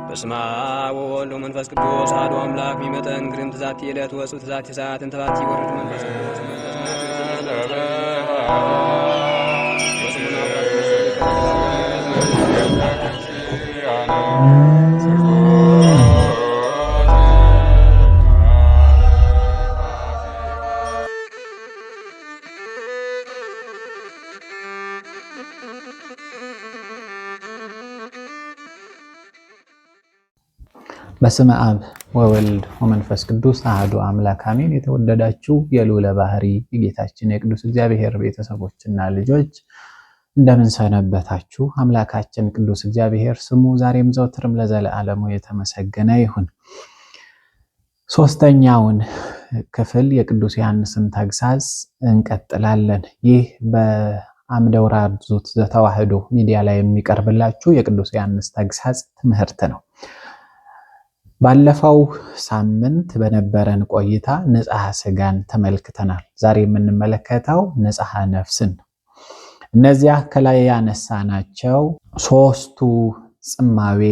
በስመ አብ ወወልድ ወመንፈስ ቅዱስ አሐዱ አምላክ ሚመጠን ግርም ትዛቲ ዕለት ወጽኡ ትዛቲ ሰዓት እንተባቲ ወርድ መንፈስ ቅዱስ በስመ አብ ወወልድ ወመንፈስ ቅዱስ አሐዱ አምላክ አሜን። የተወደዳችሁ የልዑለ ባህሪ የጌታችን የቅዱስ እግዚአብሔር ቤተሰቦችና ልጆች እንደምን ሰነበታችሁ? አምላካችን ቅዱስ እግዚአብሔር ስሙ ዛሬም ዘወትርም ለዘለዓለሙ የተመሰገነ ይሁን። ሶስተኛውን ክፍል የቅዱስ ዮሐንስን ተግሳጽ እንቀጥላለን። ይህ በአምደ ወራዙት ዘተዋሕዶ ሚዲያ ላይ የሚቀርብላችሁ የቅዱስ ዮሐንስ ተግሳጽ ትምህርት ነው። ባለፈው ሳምንት በነበረን ቆይታ ንጽሐ ሥጋን ተመልክተናል። ዛሬ የምንመለከተው ንጽሐ ነፍስን ነው። እነዚያ ከላይ ያነሳናቸው ሶስቱ ጽማዌ፣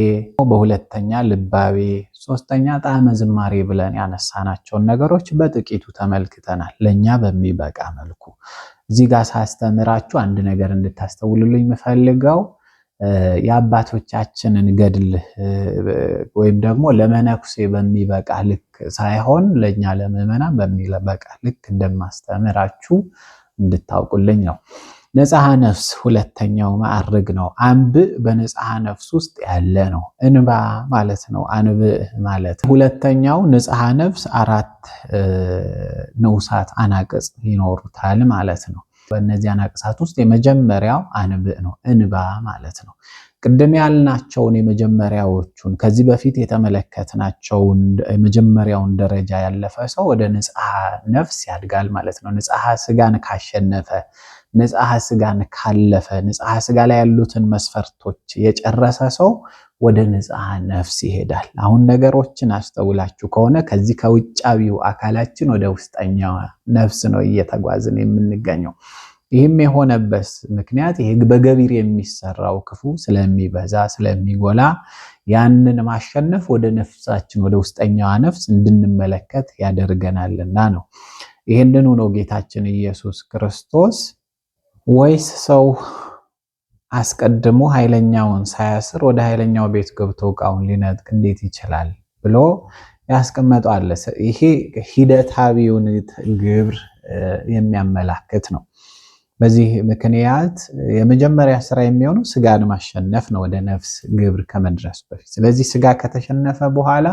በሁለተኛ ልባዌ፣ ሶስተኛ ጣዕመ ዝማሬ ብለን ያነሳናቸውን ነገሮች በጥቂቱ ተመልክተናል። ለእኛ በሚበቃ መልኩ እዚህ ጋር ሳስተምራችሁ አንድ ነገር እንድታስተውሉልኝ የምፈልገው የአባቶቻችንን ገድል ወይም ደግሞ ለመነኩሴ በሚበቃ ልክ ሳይሆን ለኛ ለምዕመናን በሚበቃ ልክ እንደማስተምራችሁ እንድታውቁልኝ ነው። ንጽሐ ነፍስ ሁለተኛው ማዕርግ ነው። አንብዕ በንጽሐ ነፍስ ውስጥ ያለ ነው። እንባ ማለት ነው። አንብዕ ማለት ሁለተኛው ንጽሐ ነፍስ አራት ንዑሳት አናቅጽ ይኖሩታል ማለት ነው። በእነዚህ አናቅሳት ውስጥ የመጀመሪያው አንብዕ ነው። እንባ ማለት ነው። ቅድም ያልናቸውን የመጀመሪያዎቹን ከዚህ በፊት የተመለከትናቸውን የመጀመሪያውን ደረጃ ያለፈ ሰው ወደ ንጽሐ ነፍስ ያድጋል ማለት ነው። ንጽሐ ሥጋን ካሸነፈ፣ ንጽሐ ሥጋን ካለፈ፣ ንጽሐ ሥጋ ላይ ያሉትን መስፈርቶች የጨረሰ ሰው ወደ ንጽሐ ነፍስ ይሄዳል። አሁን ነገሮችን አስተውላችሁ ከሆነ ከዚህ ከውጫዊው አካላችን ወደ ውስጠኛው ነፍስ ነው እየተጓዝን የምንገኘው። ይህም የሆነበት ምክንያት ይሄ በገቢር የሚሰራው ክፉ ስለሚበዛ ስለሚጎላ ያንን ማሸነፍ ወደ ነፍሳችን ወደ ውስጠኛዋ ነፍስ እንድንመለከት ያደርገናልና ነው። ይህንኑ ነው ጌታችን ኢየሱስ ክርስቶስ ወይስ ሰው አስቀድሞ ኃይለኛውን ሳያስር ወደ ኃይለኛው ቤት ገብቶ ዕቃውን ሊነጥቅ እንዴት ይችላል ብሎ ያስቀመጠው አለ። ይሄ ሂደታዊውን ግብር የሚያመላክት ነው። በዚህ ምክንያት የመጀመሪያ ስራ የሚሆነው ሥጋን ማሸነፍ ነው ወደ ነፍስ ግብር ከመድረስ በፊት። ስለዚህ ሥጋ ከተሸነፈ በኋላ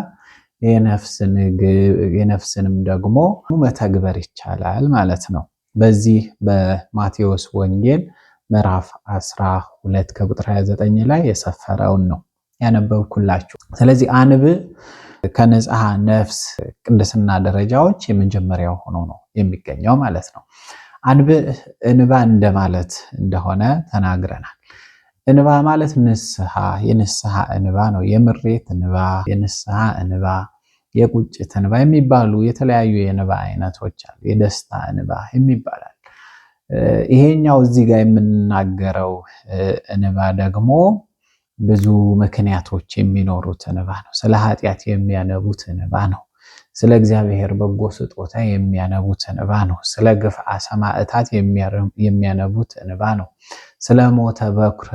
የነፍስንም ደግሞ መተግበር ይቻላል ማለት ነው። በዚህ በማቴዎስ ወንጌል ምዕራፍ 12 ከቁጥር 29 ላይ የሰፈረውን ነው ያነበብኩላችሁ። ስለዚህ አንብዕ ከንጽሐ ነፍስ ቅድስና ደረጃዎች የመጀመሪያው ሆኖ ነው የሚገኘው ማለት ነው። አንብዕ እንባ እንደማለት እንደሆነ ተናግረናል። እንባ ማለት ንስሐ፣ የንስሐ እንባ ነው። የምሬት እንባ፣ የንስሐ እንባ፣ የቁጭት እንባ የሚባሉ የተለያዩ የእንባ አይነቶች አሉ። የደስታ እንባ የሚባላል። ይሄኛው እዚህ ጋር የምናገረው እንባ ደግሞ ብዙ ምክንያቶች የሚኖሩት እንባ ነው። ስለ ኃጢአት የሚያነቡት እንባ ነው። ስለ እግዚአብሔር በጎ ስጦታ የሚያነቡት እንባ ነው። ስለ ግፍአ ሰማዕታት የሚያነቡት እንባ ነው። ስለ ሞተ በኩር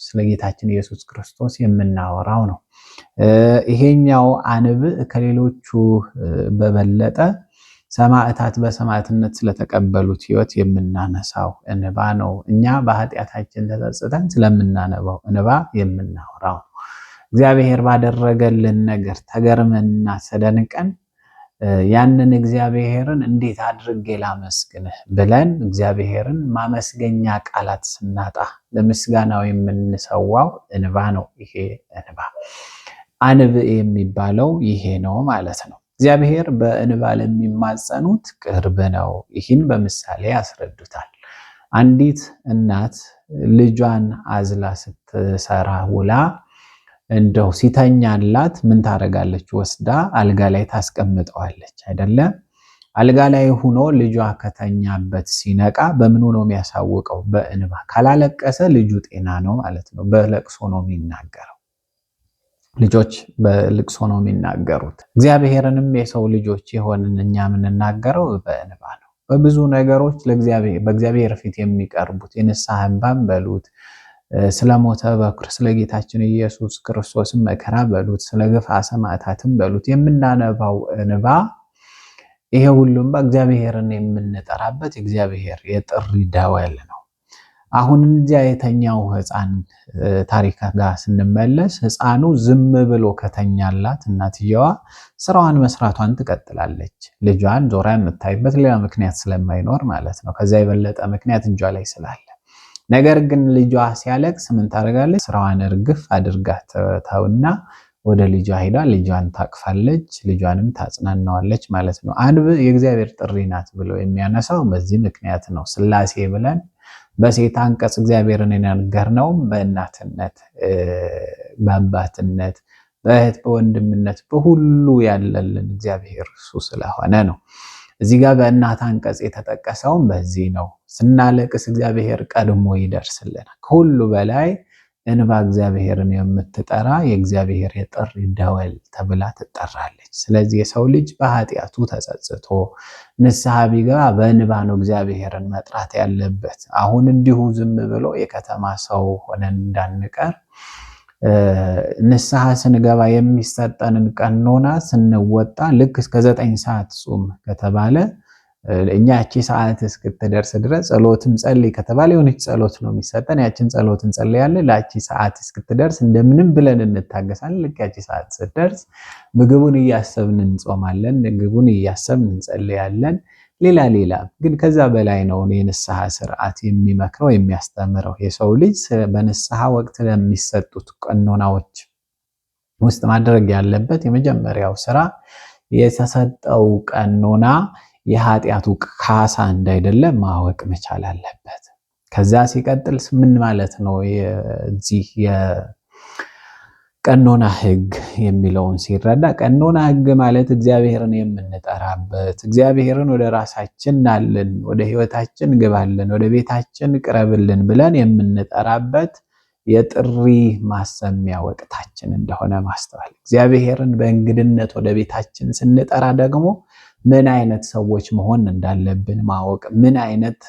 ስለ ጌታችን ኢየሱስ ክርስቶስ የምናወራው ነው። ይሄኛው አንብዕ ከሌሎቹ በበለጠ ሰማዕታት በሰማዕትነት ስለተቀበሉት ሕይወት የምናነሳው እንባ ነው። እኛ በኃጢአታችን ተጸጽተን ስለምናነባው እንባ የምናወራው ነው። እግዚአብሔር ባደረገልን ነገር ተገርመንና ተደንቀን ያንን እግዚአብሔርን እንዴት አድርጌ ላመስግንህ ብለን እግዚአብሔርን ማመስገኛ ቃላት ስናጣ ለምስጋናው የምንሰዋው እንባ ነው። ይሄ እንባ አንብዕ የሚባለው ይሄ ነው ማለት ነው። እግዚአብሔር በእንባ ለሚማጸኑት ቅርብ ነው። ይህን በምሳሌ ያስረዱታል። አንዲት እናት ልጇን አዝላ ስትሰራ ውላ እንደው ሲተኛላት ምን ታደርጋለች? ወስዳ አልጋ ላይ ታስቀምጠዋለች አይደለ? አልጋ ላይ ሆኖ ልጇ ከተኛበት ሲነቃ በምኑ ነው የሚያሳውቀው? በእንባ። ካላለቀሰ ልጁ ጤና ነው ማለት ነው። በለቅሶ ነው የሚናገረው። ልጆች በልቅሶ ነው የሚናገሩት። እግዚአብሔርንም የሰው ልጆች የሆንን እኛ የምንናገረው በእንባ ነው። በብዙ ነገሮች በእግዚአብሔር ፊት የሚቀርቡት የንስሐ እንባም በሉት፣ ስለሞተ በኩር ስለ ጌታችን ኢየሱስ ክርስቶስም መከራ በሉት፣ ስለ ግፍአ ሰማዕታትም በሉት የምናነባው እንባ ይሄ ሁሉም በእግዚአብሔርን የምንጠራበት እግዚአብሔር የጥሪ ደወል ነው። አሁን እንዲያ የተኛው ሕፃን ታሪክ ጋር ስንመለስ ሕፃኑ ዝም ብሎ ከተኛላት እናትየዋ ስራዋን መስራቷን ትቀጥላለች። ልጇን ዞራ የምታይበት ሌላ ምክንያት ስለማይኖር ማለት ነው። ከዛ የበለጠ ምክንያት እጇ ላይ ስላለ። ነገር ግን ልጇ ሲያለቅስ ምን ታደርጋለች? ስራዋን እርግፍ አድርጋ ተውና ወደ ልጇ ሄዳ ልጇን ታቅፋለች፣ ልጇንም ታጽናናዋለች ማለት ነው። አንብ የእግዚአብሔር ጥሪ ናት ብሎ የሚያነሳው በዚህ ምክንያት ነው። ሥላሴ ብለን በሴት አንቀጽ እግዚአብሔርን የነገርነውም በእናትነት፣ በአባትነት፣ በእህት በወንድምነት በሁሉ ያለልን እግዚአብሔር እሱ ስለሆነ ነው። እዚህ ጋር በእናት አንቀጽ የተጠቀሰውም በዚህ ነው። ስናለቅስ እግዚአብሔር ቀድሞ ይደርስልናል። ከሁሉ በላይ እንባ እግዚአብሔርን የምትጠራ የእግዚአብሔር የጥሪ ደወል ተብላ ትጠራለች። ስለዚህ የሰው ልጅ በኃጢአቱ ተጸጽቶ ንስሐ ቢገባ በእንባ ነው እግዚአብሔርን መጥራት ያለበት። አሁን እንዲሁ ዝም ብሎ የከተማ ሰው ሆነን እንዳንቀር ንስሐ ስንገባ የሚሰጠንን ቀኖና ስንወጣ ልክ እስከ 9 ሰዓት ጾም ከተባለ እኛ ያቺ ሰዓት እስክትደርስ ድረስ ጸሎትም ጸልይ ከተባለ የሆነች ጸሎት ነው የሚሰጠን። ያችን ጸሎት እንጸልያለን። ላቺ ሰዓት እስክትደርስ እንደምንም ብለን እንታገሳለን። ልክ ያቺ ሰዓት ስትደርስ ምግቡን እያሰብን እንጾማለን፣ ምግቡን እያሰብን እንጸልያለን። ሌላ ግን ከዛ በላይ ነው የንስሐ ስርዓት የሚመክረው የሚያስተምረው። የሰው ልጅ በንስሐ ወቅት ለሚሰጡት ቀኖናዎች ውስጥ ማድረግ ያለበት የመጀመሪያው ስራ የተሰጠው ቀኖና የኃጢአቱ ካሳ እንዳይደለ ማወቅ መቻል አለበት። ከዛ ሲቀጥል ምን ማለት ነው? የዚህ የቀኖና ሕግ የሚለውን ሲረዳ ቀኖና ሕግ ማለት እግዚአብሔርን የምንጠራበት፣ እግዚአብሔርን ወደ ራሳችን ናልን፣ ወደ ህይወታችን ግባልን፣ ወደ ቤታችን ቅረብልን ብለን የምንጠራበት የጥሪ ማሰሚያ ወቅታችን እንደሆነ ማስተዋል። እግዚአብሔርን በእንግድነት ወደ ቤታችን ስንጠራ ደግሞ ምን አይነት ሰዎች መሆን እንዳለብን ማወቅ፣ ምን አይነት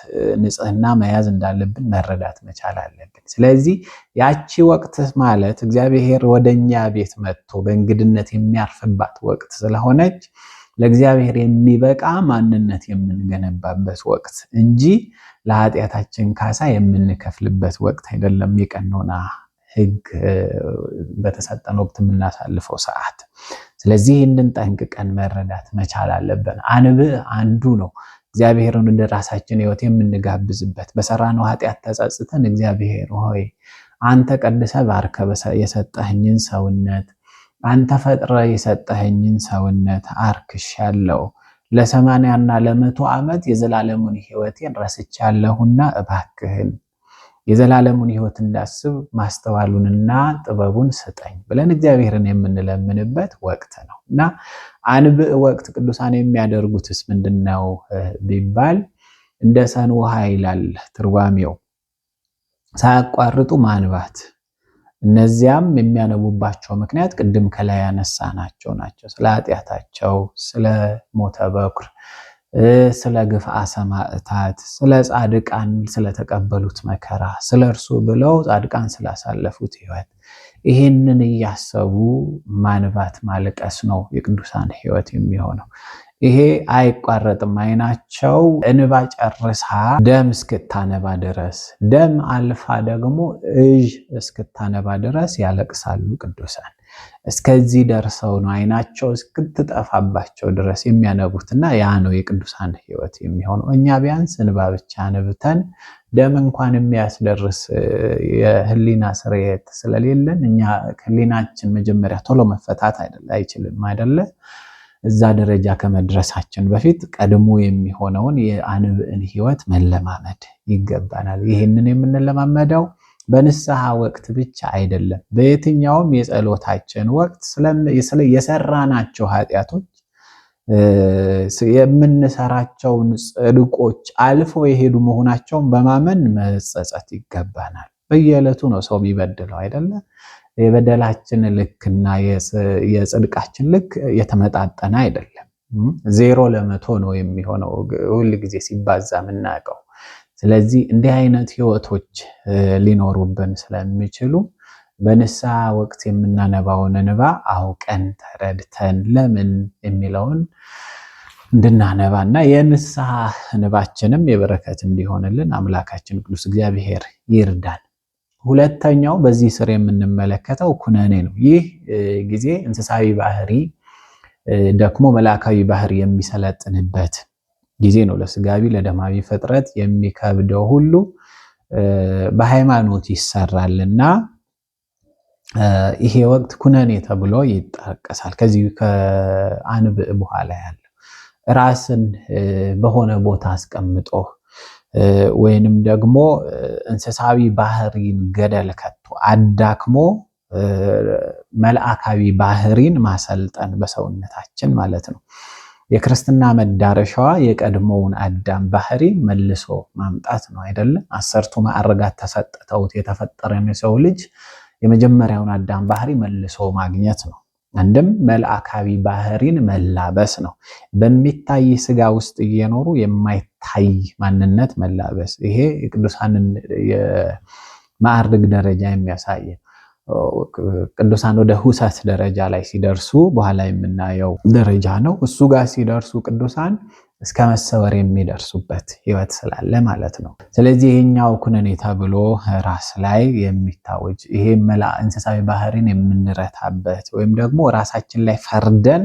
ንጽህና መያዝ እንዳለብን መረዳት መቻል አለብን። ስለዚህ ያቺ ወቅት ማለት እግዚአብሔር ወደኛ ቤት መጥቶ በእንግድነት የሚያርፍባት ወቅት ስለሆነች ለእግዚአብሔር የሚበቃ ማንነት የምንገነባበት ወቅት እንጂ ለኃጢአታችን ካሳ የምንከፍልበት ወቅት አይደለም። የቀኖና ሕግ በተሰጠን ወቅት የምናሳልፈው ሰዓት። ስለዚህ ይህንን ጠንቅቀን መረዳት መቻል አለብን። አንብዕ አንዱ ነው እግዚአብሔርን ወደ ራሳችን ህይወት የምንጋብዝበት። በሰራነው ኃጢአት ተጸጽተን እግዚአብሔር ሆይ አንተ ቀድሰ ባርከ የሰጠኸኝን ሰውነት፣ አንተ ፈጥረ የሰጠኸኝን ሰውነት አርክሻለሁ፣ ለ80 እና ለ100 ዓመት የዘላለሙን ህይወቴን ረስቻለሁና እባክህን የዘላለሙን ህይወት እንዳስብ ማስተዋሉንና ጥበቡን ስጠኝ ብለን እግዚአብሔርን የምንለምንበት ወቅት ነው እና አንብዕ ወቅት ቅዱሳን የሚያደርጉትስ ምንድነው ቢባል እንደ ሰን ውሃ ይላል ትርጓሜው፣ ሳያቋርጡ ማንባት። እነዚያም የሚያነቡባቸው ምክንያት ቅድም ከላይ ያነሳናቸው ናቸው። ስለ ኃጢአታቸው፣ ስለ ሞተ በኩር፣ ስለ ግፍአ ሰማዕታት፣ ስለ ጻድቃን ስለተቀበሉት መከራ፣ ስለ እርሱ ብለው ጻድቃን ስላሳለፉት ህይወት፣ ይህንን እያሰቡ ማንባት ማልቀስ ነው የቅዱሳን ህይወት የሚሆነው። ይሄ አይቋረጥም። አይናቸው እንባ ጨርሳ ደም እስክታነባ ድረስ፣ ደም አልፋ ደግሞ እዥ እስክታነባ ድረስ ያለቅሳሉ ቅዱሳን። እስከዚህ ደርሰው ነው አይናቸው እስክትጠፋባቸው ድረስ የሚያነቡትና ያ ነው የቅዱሳን ህይወት የሚሆነው። እኛ ቢያንስ እንባ ብቻ ነብተን ደም እንኳን የሚያስደርስ የህሊና ስርየት ስለሌለን እኛ ህሊናችን መጀመሪያ ቶሎ መፈታት አይችልም አይደለ? እዛ ደረጃ ከመድረሳችን በፊት ቀድሞ የሚሆነውን የአንብዕን ህይወት መለማመድ ይገባናል። ይህንን የምንለማመደው በንስሐ ወቅት ብቻ አይደለም። በየትኛውም የጸሎታችን ወቅት የሰራናቸው ኃጢአቶች የምንሰራቸውን ጽድቆች አልፎ የሄዱ መሆናቸውን በማመን መጸጸት ይገባናል። በየዕለቱ ነው ሰው የሚበድለው አይደለ? የበደላችን ልክና የጽድቃችን ልክ የተመጣጠነ አይደለም። 0 ነው የሚሆነው ሁል ጊዜ ሲባዛ የምናውቀው። ስለዚህ እንዲህ አይነት ህይወቶች ሊኖሩብን ስለሚችሉ በንስሐ ወቅት የምናነባውን እንባ አውቀን ተረድተን ለምን የሚለውን እንድናነባና የንስሐ እንባችንም የበረከት እንዲሆንልን አምላካችን ቅዱስ እግዚአብሔር ይርዳን። ሁለተኛው በዚህ ስር የምንመለከተው ኩነኔ ነው። ይህ ጊዜ እንስሳዊ ባህሪ ደክሞ መላካዊ ባህሪ የሚሰለጥንበት ጊዜ ነው። ለስጋዊ ለደማዊ ፍጥረት የሚከብደው ሁሉ በሃይማኖት ይሰራልና ይሄ ወቅት ኩነኔ ተብሎ ይጠቀሳል። ከዚህ ከአንብዕ በኋላ ያለው ራስን በሆነ ቦታ አስቀምጦ ወይንም ደግሞ እንስሳዊ ባህሪን ገደል ከቶ አዳክሞ መልአካዊ ባህሪን ማሰልጠን በሰውነታችን ማለት ነው። የክርስትና መዳረሻዋ የቀድሞውን አዳም ባህሪ መልሶ ማምጣት ነው አይደለም? 10ቱ ማዕርጋት ተሰጥተውት የተፈጠረን የሰው ልጅ የመጀመሪያውን አዳም ባህሪ መልሶ ማግኘት ነው። አንድም መልአካዊ ባህሪን መላበስ ነው። በሚታይ ስጋ ውስጥ እየኖሩ የማይታይ ማንነት መላበስ። ይሄ የቅዱሳንን የማዕርግ ደረጃ የሚያሳይ ቅዱሳን ወደ ሁሰት ደረጃ ላይ ሲደርሱ በኋላ የምናየው ደረጃ ነው። እሱ ጋር ሲደርሱ ቅዱሳን እስከ መሰወር የሚደርሱበት ህይወት ስላለ ማለት ነው። ስለዚህ ይሄኛው ኩነኔ ተብሎ ራስ ላይ የሚታወጅ ይሄ እንስሳዊ ባህሪን የምንረታበት ወይም ደግሞ ራሳችን ላይ ፈርደን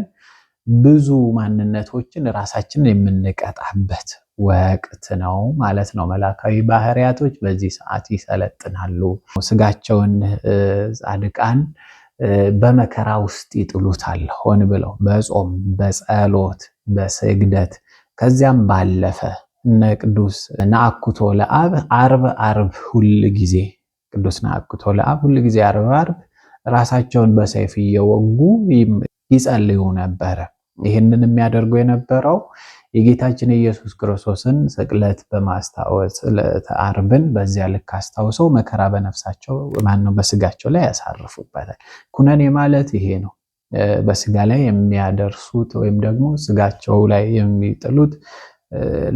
ብዙ ማንነቶችን ራሳችንን የምንቀጣበት ወቅት ነው ማለት ነው። መላካዊ ባህሪያቶች በዚህ ሰዓት ይሰለጥናሉ። ስጋቸውን ጻድቃን በመከራ ውስጥ ይጥሉታል። ሆን ብለው በጾም በጸሎት በስግደት ከዚያም ባለፈ እነ ቅዱስ ነአኩቶ ለአብ ዓርብ ሁል ጊዜ ቅዱስ ነአኩቶ ለአብ ሁል ጊዜ ዓርብ ራሳቸውን በሰይፍ እየወጉ ይጸልዩ ነበረ። ይህንን የሚያደርጉ የነበረው የጌታችን ኢየሱስ ክርስቶስን ስቅለት በማስታወስ ዕለተ ዓርብን በዚያ ልክ አስታውሰው መከራ በነፍሳቸው በስጋቸው ላይ ያሳርፉበታል። ኩነኔ ማለት ይሄ ነው። በስጋ ላይ የሚያደርሱት ወይም ደግሞ ስጋቸው ላይ የሚጥሉት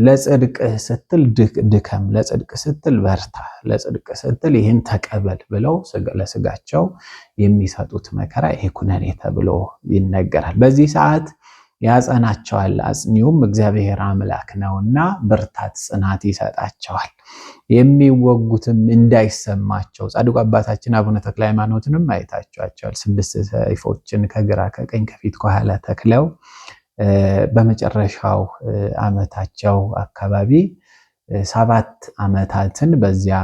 ለጽድቅ ስትል ድከም፣ ለጽድቅ ስትል በርታ፣ ለጽድቅ ስትል ይህን ተቀበል ብለው ለስጋቸው የሚሰጡት መከራ ይሄ ኩነኔ ተብሎ ይነገራል። በዚህ ሰዓት ያጸናቸዋል። አጽኒውም እግዚአብሔር አምላክ ነውና ብርታት ጽናት ይሰጣቸዋል። የሚወጉትም እንዳይሰማቸው ጻድቁ አባታችን አቡነ ተክለ ሃይማኖትንም አይታቸዋል። 6 ሰይፎችን ከግራ ከቀኝ ከፊት ከኋላ ተክለው በመጨረሻው ዓመታቸው አካባቢ 7 ዓመታትን በዚያ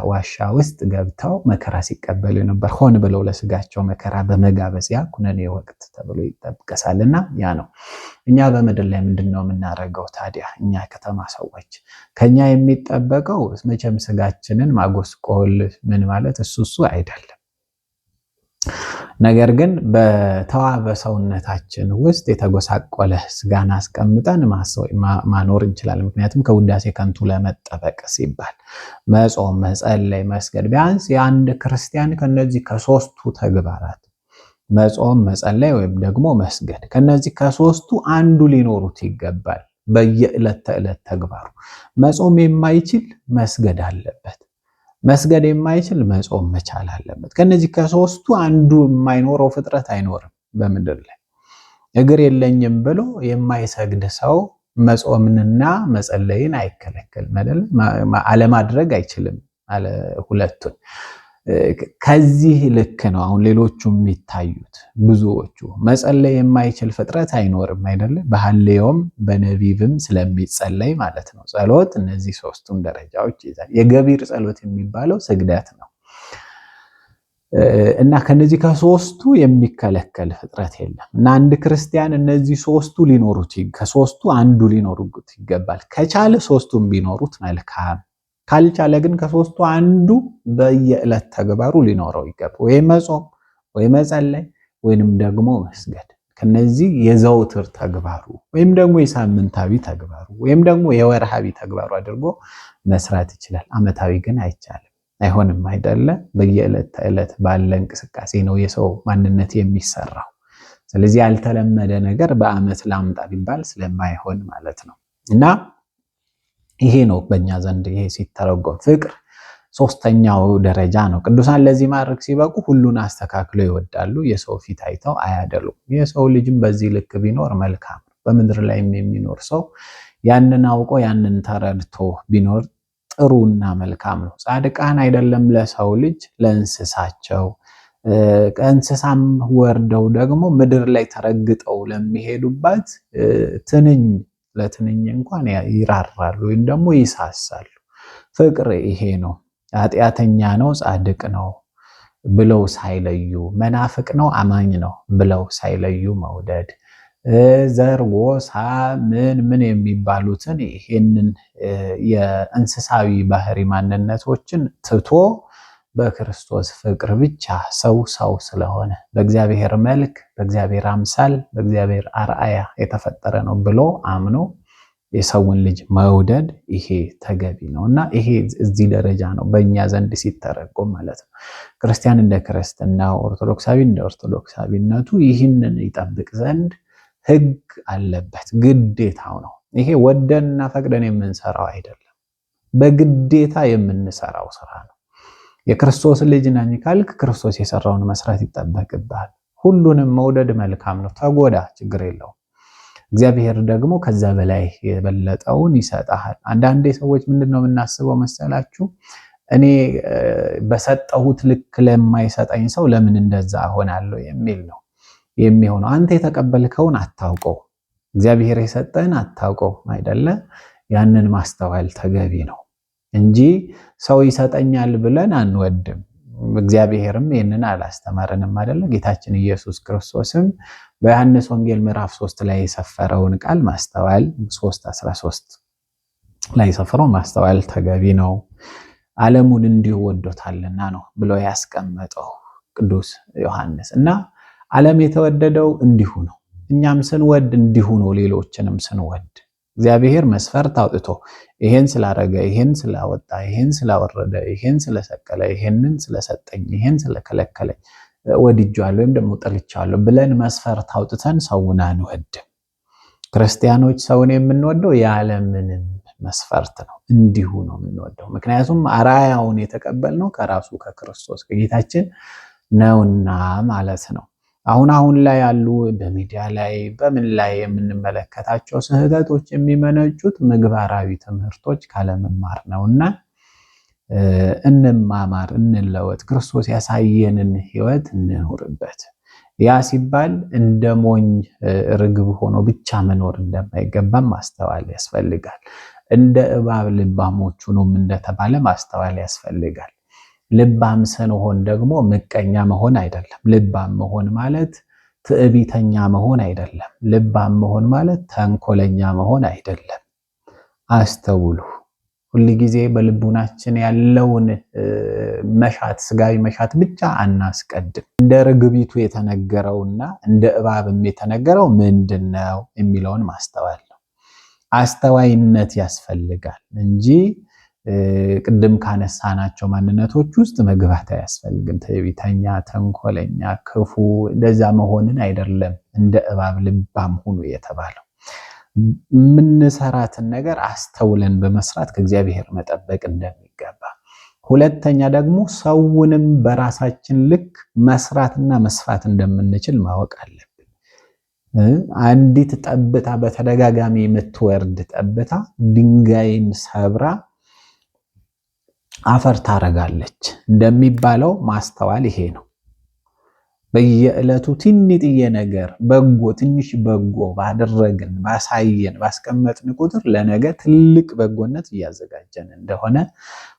ዋሻ ውስጥ ገብተው መከራ ሲቀበሉ ነበር። ሆን ብለው ለስጋቸው መከራ በመጋበዝ ያ ኩነኔ ወቅት ተብሎ ይጠቀሳልና ያ ነው። እኛ በምድር ላይ ምንድነው የምናደርገው ታዲያ? እኛ ከተማ ሰዎች ከኛ የሚጠበቀው መቼም ስጋችንን ማጎስቆል ምን ማለት እሱ አይደለም። ነገር ግን በተዋበ ሰውነታችን ውስጥ የተጎሳቆለ ስጋን አስቀምጠን ማኖር እንችላለን። ምክንያቱም ከውዳሴ ከንቱ ለመጠበቅ ሲባል መጾም፣ መጸለይ፣ መስገድ ቢያንስ የአንድ ክርስቲያን ከነዚህ ከ3ቱ ተግባራት መጾም፣ መጸለይ ወይም ደግሞ መስገድ ከነዚህ ከ3ቱ አንዱ ሊኖሩት ይገባል። በየዕለት ተዕለት ተግባሩ መጾም የማይችል መስገድ አለበት። መስገድ የማይችል መጾም መቻል አለበት። ከነዚህ ከ3ቱ አንዱ የማይኖረው ፍጥረት አይኖርም በምድር ላይ። እግር የለኝም ብሎ የማይሰግድ ሰው መጾምንና መጸለይን አይከለከልም አይደል? አለማድረግ አይችልም አለ ሁለቱን። ከዚህ ልክ ነው አሁን ሌሎቹ የሚታዩት ብዙዎቹ። መጸለይ የማይችል ፍጥረት አይኖርም አይደለ? በሐሌዮም በነቢብም ስለሚጸለይ ማለት ነው። ጸሎት እነዚህ 3ቱን ደረጃዎች ይዛል። የገቢር ጸሎት የሚባለው ስግደት ነው እና ከነዚህ ከ3ቱ የሚከለከል ፍጥረት የለም። እና አንድ ክርስቲያን እነዚህ 3ቱ ሊኖሩት ከ3ቱ አንዱ ሊኖሩት ይገባል። ከቻለ 3ቱም ቢኖሩት መልካም፣ ካልቻለ ግን ከ3ቱ አንዱ በየዕለት ተግባሩ ሊኖረው ይገባል። ወይ መጾም ወይ መጸለይ ወይንም ደግሞ መስገድ። ከነዚህ የዘውትር ተግባሩ ወይም ደግሞ የሳምንታዊ ተግባሩ ወይም ደግሞ የወርሃዊ ተግባሩ አድርጎ መስራት ይችላል። ዓመታዊ ግን አይቻልም አይሆንም አይደለ? በየዕለት ተዕለት ባለ እንቅስቃሴ ነው የሰው ማንነት የሚሰራው። ስለዚህ ያልተለመደ ነገር በዓመት ላምጣ ቢባል ስለማይሆን ማለት ነው። እና ይሄ ነው በእኛ ዘንድ ይሄ ሲተረጎም ፍቅር ሶስተኛው ደረጃ ነው። ቅዱሳን ለዚህ ማድረግ ሲበቁ ሁሉን አስተካክለው ይወዳሉ፣ የሰው ፊት አይተው አያደሉም። የሰው ልጅም በዚህ ልክ ቢኖር መልካም ነው። በምድር ላይም የሚኖር ሰው ያንን አውቆ ያንን ተረድቶ ቢኖር ጥሩና መልካም ነው። ጻድቃን አይደለም ለሰው ልጅ ለእንስሳቸው ከእንስሳም ወርደው ደግሞ ምድር ላይ ተረግጠው ለሚሄዱባት ለትንኝ እንኳን ይራራሉ ወይም ደግሞ ይሳሳሉ። ፍቅር ይሄ ነው። ኃጢአተኛ ነው ጻድቅ ነው ብለው ሳይለዩ፣ መናፍቅ ነው አማኝ ነው ብለው ሳይለዩ መውደድ፣ ዘር ጎሳ ምን የሚባሉትን ይሄንን የእንስሳዊ ባህሪ ማንነቶችን ትቶ በክርስቶስ ፍቅር ብቻ ሰው ስለሆነ በእግዚአብሔር መልክ በእግዚአብሔር አምሳል በእግዚአብሔር አርአያ የተፈጠረ ነው ብሎ አምኖ የሰውን ልጅ መውደድ ይሄ ተገቢ ነው እና ይሄ እዚህ ደረጃ ነው በእኛ ዘንድ ሲተረጎም ማለት ነው። ክርስቲያን እንደ ክርስትናው፣ ኦርቶዶክሳዊ እንደ ኦርቶዶክሳዊነቱ ይህንን ይጠብቅ ዘንድ ሕግ አለበት፣ ግዴታው ነው። ይሄ ወደንና ፈቅደን የምንሰራው አይደለም፣ በግዴታ የምንሰራው ስራ ነው። የክርስቶስ ልጅ ነኝ ካልክ ክርስቶስ የሰራውን መስራት ይጠበቅብሃል። ሁሉንም መውደድ መልካም ነው፣ ተጎዳ፣ ችግር የለውም። እግዚአብሔር ደግሞ ከዛ በላይ የበለጠውን ይሰጣል። አንዳንዴ ሰዎች ምንድነው የምናስበው መሰላችሁ? እኔ በሰጠሁት ልክ ለማይሰጠኝ ሰው ለምን እንደዛ ሆናለሁ የሚል ነው የሚሆነው። አንተ የተቀበልከውን አታውቀው፣ እግዚአብሔር የሰጠን አታውቀው አይደለ? ያንን ማስተዋል ተገቢ ነው እንጂ ሰው ይሰጠኛል ብለን አንወድም። እግዚአብሔርም ይህንን አላስተማረንም አይደለ? ጌታችን ኢየሱስ ክርስቶስም በዮሐንስ ወንጌል ምዕራፍ 3 ላይ የሰፈረውን ቃል ማስተዋል 3:13 ላይ የሰፈረው ማስተዋል ተገቢ ነው። ዓለሙን እንዲሁ ወዶታልና ነው ብሎ ያስቀመጠው ቅዱስ ዮሐንስ እና ዓለም የተወደደው እንዲሁ ነው። እኛም ስንወድ እንዲሁ ነው። ሌሎችንም ስንወድ እግዚአብሔር መስፈርት አውጥቶ ይሄን ስላረገ፣ ይሄን ስላወጣ፣ ይሄን ስላወረደ፣ ይሄን ስለሰቀለ፣ ይሄንን ስለሰጠኝ፣ ይሄን ስለከለከለኝ ወድጃለሁ ወይም ደግሞ ጠልቻለሁ ብለን መስፈርት አውጥተን ሰውን አንወድም። ክርስቲያኖች ሰውን የምንወደው ያለምንም መስፈርት ነው፣ እንዲሁ ነው የምንወደው። ምክንያቱም አርአያውን የተቀበልነው ከራሱ ከክርስቶስ ከጌታችን ነውና ማለት ነው። አሁን ላይ ያሉ በሚዲያ ላይ በምን ላይ የምንመለከታቸው ስህተቶች የሚመነጩት ምግባራዊ ትምህርቶች ካለመማር ነውና እንማማር፣ እንለወጥ፣ ክርስቶስ ያሳየንን ሕይወት እንኖርበት። ያ ሲባል እንደ ሞኝ ርግብ ሆኖ ብቻ መኖር እንደማይገባም ማስተዋል ያስፈልጋል። እንደ እባብ ልባሞች ሆኖም እንደተባለ ማስተዋል ያስፈልጋል። ልባም ስንሆን ደግሞ ምቀኛ መሆን አይደለም። ልባም መሆን ማለት ትዕቢተኛ መሆን አይደለም። ልባም መሆን ማለት ተንኮለኛ መሆን አይደለም። አስተውሉ። ሁል ጊዜ በልቡናችን ያለውን መሻት፣ ስጋዊ መሻት ብቻ አናስቀድም። እንደ ርግቢቱ የተነገረውና እንደ እባብም የተነገረው ምንድነው የሚለውን ማስተዋል ነው። አስተዋይነት ያስፈልጋል እንጂ ቅድም ካነሳናቸው ማንነቶች ውስጥ መግባት አያስፈልግም። ትዕቢተኛ፣ ተንኮለኛ፣ ክፉ እንደዛ መሆንን አይደለም እንደ እባብ ልባም ሁኑ የተባለው። የምንሰራትን ነገር አስተውለን በመስራት ከእግዚአብሔር መጠበቅ እንደሚገባ፣ ሁለተኛ ደግሞ ሰውንም በራሳችን ልክ መስራትና መስፋት እንደምንችል ማወቅ አለብን። አንዲት ጠብታ በተደጋጋሚ የምትወርድ ጠብታ ድንጋይን ሰብራ አፈር ታረጋለች እንደሚባለው ማስተዋል ይሄ ነው። በየዕለቱ ትንጥዬ ነገር ትንሽ በጎ ባደረግን፣ ባሳየን፣ ባስቀመጥን ቁጥር ለነገ ትልቅ በጎነት እያዘጋጀን እንደሆነ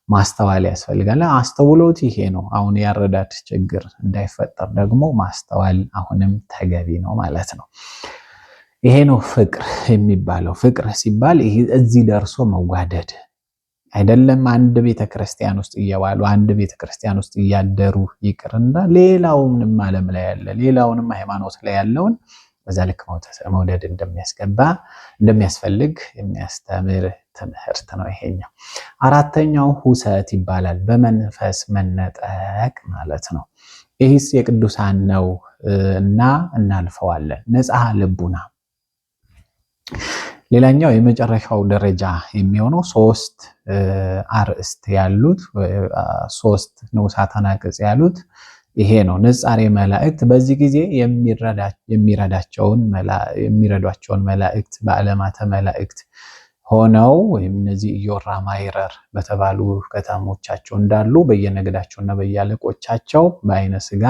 ማስተዋል ያስፈልጋል። አስተውሎት ይሄ ነው። አሁን ያረዳድ ችግር እንዳይፈጠር ደግሞ ማስተዋል አሁንም ተገቢ ነው ማለት ነው። ይሄ ነው ፍቅር የሚባለው። ፍቅር ሲባል እዚህ ደርሶ መዋደድ አይደለም። አንድ ቤተክርስቲያን ውስጥ እየዋሉ አንድ ቤተክርስቲያን ውስጥ እያደሩ ይቅርና ሌላውንም ዓለም ላይ ያለ ሌላውንም ሃይማኖት ላይ ያለውን በዛ ልክ መውደድ እንደሚያስፈልግ የሚያስተምር ትምህርት ነው ይሄኛው። አራተኛው ሁሰት ይባላል። በመንፈስ መነጠቅ ማለት ነው። ይህስ የቅዱሳን ነው እና እናልፈዋለን። ንጽሐ ልቡና ሌላኛው የመጨረሻው ደረጃ የሚሆነው 3 አርእስት ያሉት 3 ንዑሳት አንቀጽ ያሉት ይሄ ነው። ንጻሬ መላእክት በዚህ ጊዜ የሚረዷቸውን መላእክት በዓለማተ መላእክት ሆነው ወይም እነዚህ ኢዮራ ማይረር በተባሉ ከተሞቻቸው እንዳሉ በየነገዳቸውና በያለቆቻቸው በአይነ ስጋ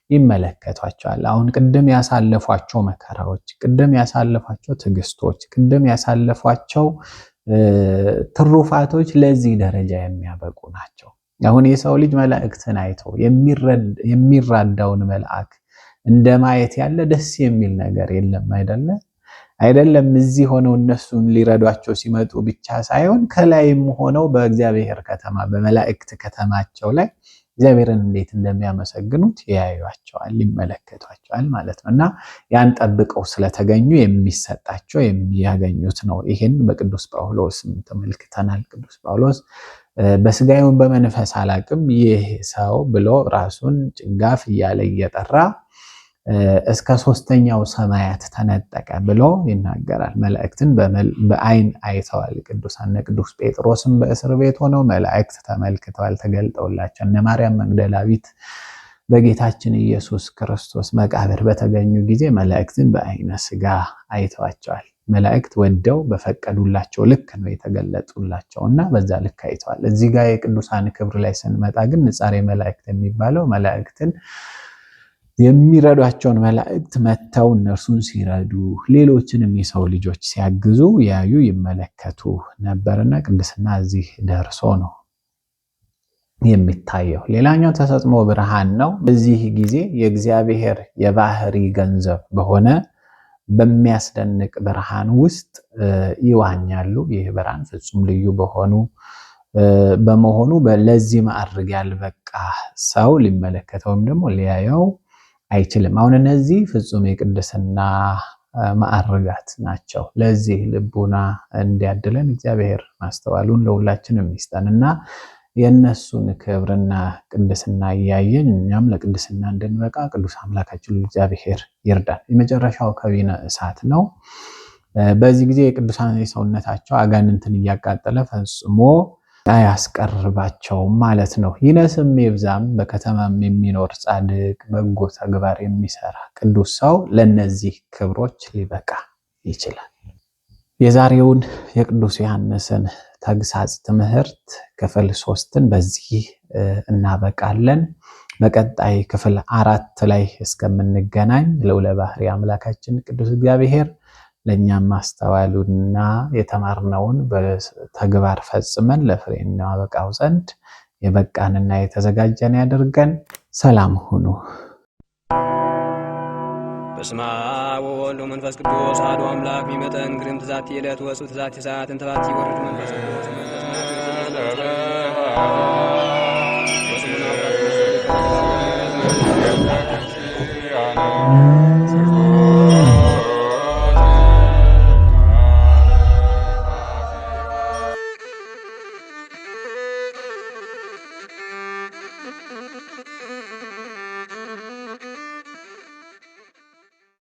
ይመለከቷቸዋል። አሁን ቅድም ያሳለፏቸው መከራዎች፣ ቅድም ያሳለፏቸው ትዕግስቶች፣ ቅድም ያሳለፏቸው ትሩፋቶች ለዚህ ደረጃ የሚያበቁ ናቸው። አሁን የሰው ልጅ መላእክትን አይቶ የሚራዳውን መልአክ እንደማየት ያለ ደስ የሚል ነገር የለም አይደለም። እዚህ ሆነው እነሱን ሊረዷቸው ሲመጡ ብቻ ሳይሆን ከላይም ሆነው በእግዚአብሔር ከተማ በመላእክት ከተማቸው ላይ እግዚአብሔርን እንዴት እንደሚያመሰግኑት ያዩዋቸዋል፣ ይመለከቷቸዋል ማለት ነው። እና ያን ጠብቀው ስለተገኙ የሚሰጣቸው የሚያገኙት ነው። ይሄን በቅዱስ ጳውሎስ ተመልክተናል። ቅዱስ ጳውሎስ በስጋዩን በመንፈስ አላቅም ይህ ሰው ብሎ ራሱን ጭንጋፍ እያለ እየጠራ እስከ 3ኛው ሰማያት ተነጠቀ ብሎ ይናገራል። መላእክትን በአይን አይተዋል ቅዱሳን። ቅዱስ ጴጥሮስም በእስር ቤት ሆነው መላእክት ተመልክተዋል፣ ተገልጠውላቸው። እነ ማርያም መግደላዊት በጌታችን ኢየሱስ ክርስቶስ መቃብር በተገኙ ጊዜ መላእክትን በአይነ ስጋ አይተዋቸዋል። መላእክት ወደው በፈቀዱላቸው ልክ ነው የተገለጡላቸውና በዛ ልክ አይተዋል። እዚህ ጋር የቅዱሳን ክብር ላይ ስንመጣ ግን ንጻሬ መላእክት የሚባለው መላእክትን የሚረዷቸውን መላእክት መተው እነርሱን ሲረዱ ሌሎችንም የሰው ልጆች ሲያግዙ ያዩ ይመለከቱ ነበርና ቅድስና እዚህ ደርሶ ነው የሚታየው። ሌላኛው ተሰጥሞ ብርሃን ነው። በዚህ ጊዜ የእግዚአብሔር የባህሪ ገንዘብ በሆነ በሚያስደንቅ ብርሃን ውስጥ ይዋኛሉ። ይህ ብርሃን ፍጹም ልዩ በመሆኑ ለዚህ ማዕረግ ያልበቃ ሰው ሊመለከተውም ደግሞ ሊያየው አይችልም። አሁን እነዚህ ፍጹም የቅድስና ማዕረጋት ናቸው። ለዚህ ልቡና እንዲያድለን እግዚአብሔር ማስተዋሉን ለሁላችንም ይስጠንና የነሱን ክብርና ቅድስና እያየን እኛም ለቅድስና እንድንበቃ ቅዱስ አምላካችን እግዚአብሔር ይርዳን። የመጨረሻው ከዊነ እሳት ነው። በዚህ ጊዜ የቅዱሳን ሰውነታቸው አጋንንትን እያቃጠለ ፈጽሞ አያስቀርባቸውም ማለት ነው። ይነስም ይብዛም በከተማም የሚኖር ጻድቅ በጎ ተግባር የሚሰራ ቅዱስ ሰው ለነዚህ ክብሮች ሊበቃ ይችላል። የዛሬውን የቅዱስ ዮሐንስን ተግሳጽ ትምህርት ክፍል 3ን በዚህ እናበቃለን። በቀጣይ ክፍል 4 ላይ እስከምንገናኝ ልዑለ ባሕርይ አምላካችን ቅዱስ እግዚአብሔር ለእኛም ማስተዋሉንና የተማርነውን በተግባር ፈጽመን ለፍሬ እናበቃው ዘንድ የበቃንና የተዘጋጀን ያድርገን። ሰላም ሁኑ። በስመ አብ ወወልድ ወመንፈስ ቅዱስ አሐዱ አምላክ። ሚመጠን ግርም ትዛቲ ዕለት ወሱ ትዛቲ ሰዓት እንተባቲ ወርድ መንፈስ ቅዱስ